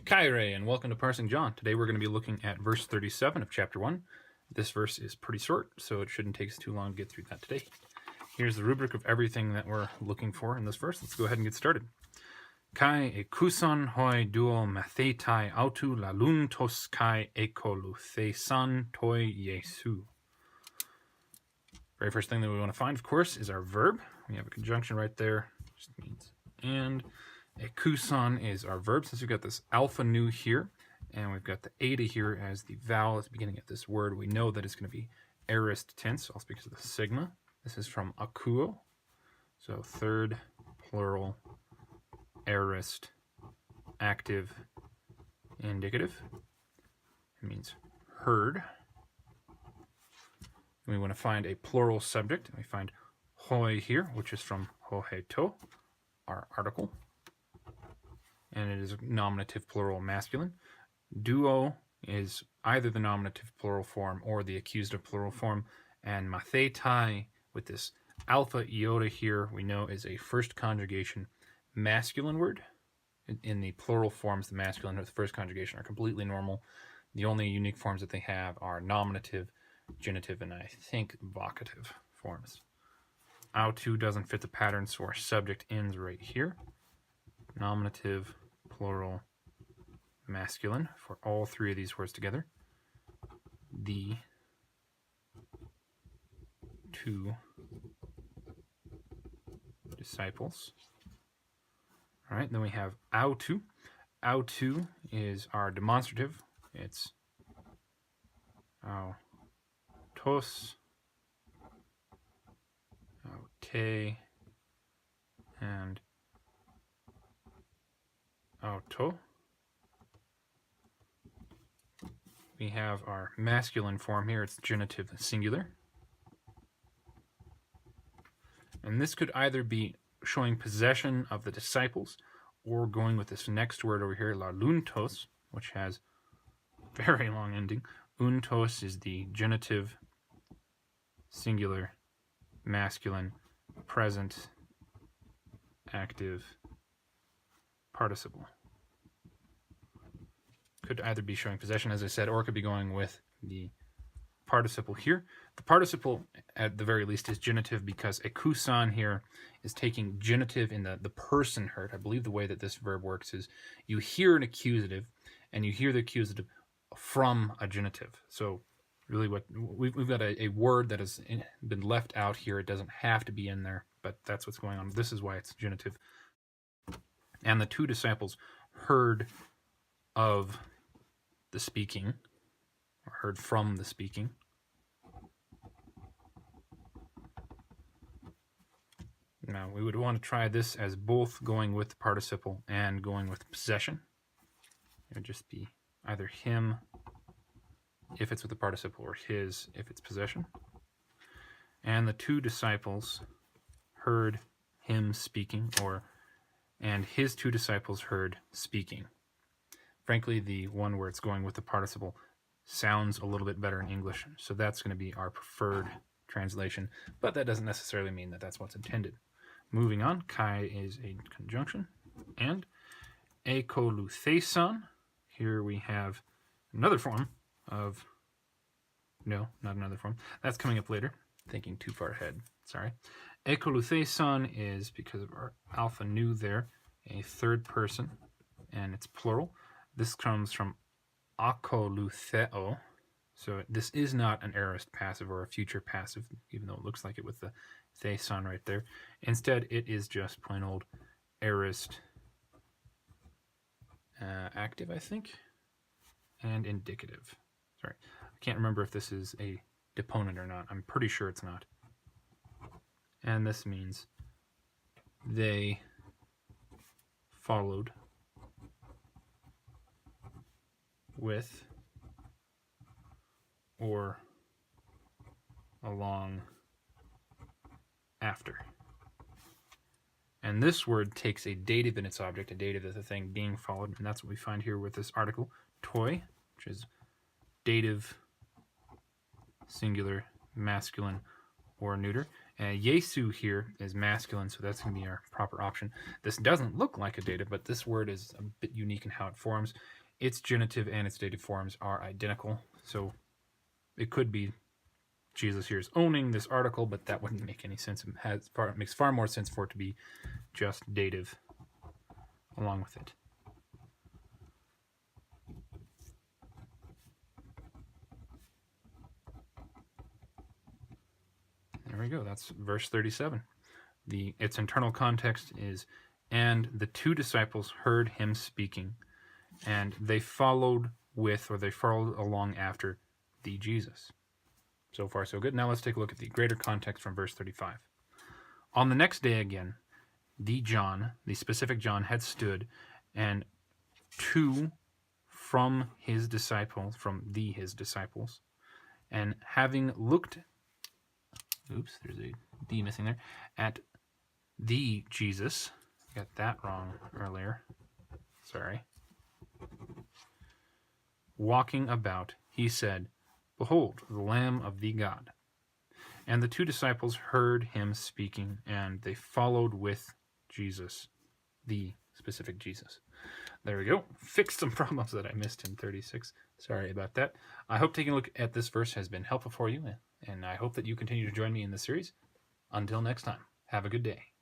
Kaire, and welcome to Parsing John. Today we're going to be looking at verse 37 of chapter 1. This verse is pretty short, so it shouldn't take us too long to get through that today. Here's the rubric of everything that we're looking for in this verse. Let's go ahead and get started. Kai ekuson hoi duo mathetai autu lalun tos kai ekoluthesan toi Yesu. Very first thing that we want to find, of course, is our verb. We have a conjunction right there, just means and. Ekuson is our verb, since we've got this alpha nu here, and we've got the eta here as the vowel at the beginning of this word. We know that it's going to be aorist tense, also because of the sigma. This is from akuo, so third plural aorist active indicative. It means heard. And we want to find a plural subject. We find hoi here, which is from hoheto, our article. And it is nominative plural masculine. Duo is either the nominative plural form or the accusative plural form. And mathetai, with this alpha iota here, we know is a first conjugation masculine word. In the plural forms, the masculine and the first conjugation are completely normal. The only unique forms that they have are nominative, genitive, and I think vocative forms. Autu doesn't fit the pattern, so our subject ends right here. Nominative, plural, masculine for all three of these words together. The two disciples. All right, then we have autu. Autu is our demonstrative. It's autos, aute, and auto. We have our masculine form here. It's genitive singular. And this could either be showing possession of the disciples or going with this next word over here, laluntos, which has a very long ending. Untos is the genitive singular masculine present active participle. Could either be showing possession, as I said, or it could be going with the participle here. The participle, at the very least, is genitive because ekusan here is taking genitive in the person heard. I believe the way that this verb works is you hear an accusative, and you hear the accusative from a genitive. So really what we've got a word that has been left out here. It doesn't have to be in there, but that's what's going on. This is why it's genitive. And the two disciples heard of the speaking, or heard from the speaking. Now, we would want to try this as both going with the participle and going with possession. It would just be either him if it's with the participle or his if it's possession. And the two disciples heard him speaking, and his two disciples heard speaking. Frankly, the one where it's going with the participle sounds a little bit better in English, so that's going to be our preferred translation, but that doesn't necessarily mean that that's what's intended. Moving on, kai is a conjunction, and ekoluthesan, here we have another form of, no, not another form, that's coming up later, thinking too far ahead, sorry. Ekoluthesan is, because of our alpha nu there, a third person, and it's plural. This comes from akolutheo, so this is not an aorist passive or a future passive, even though it looks like it with the thesan right there. Instead, it is just plain old aorist active, I think, and indicative. Sorry, I can't remember if this is a deponent or not. I'm pretty sure it's not. And this means they followed with or along after. And this word takes a dative in its object, a dative is the thing being followed, and that's what we find here with this article, toi, which is dative, singular, masculine, or neuter. Yesu here is masculine, so that's going to be our proper option. This doesn't look like a dative, but this word is a bit unique in how it forms. Its genitive and its dative forms are identical, so it could be Jesus here is owning this article, but that wouldn't make any sense. It makes far more sense for it to be just dative along with it. There we go. That's verse 37. Its internal context is, and the two disciples heard him speaking, and they followed along after the Jesus. So far, so good. Now let's take a look at the greater context from verse 35. On the next day again, the specific John, had stood, and two from his disciples, and having looked, there's a D missing there, at the Jesus, got that wrong earlier, sorry, walking about, he said, Behold, the Lamb of the God. And the two disciples heard him speaking, and they followed with Jesus, the specific Jesus. There we go. Fixed some problems that I missed in 36. Sorry about that. I hope taking a look at this verse has been helpful for you, and I hope that you continue to join me in this series. Until next time, have a good day.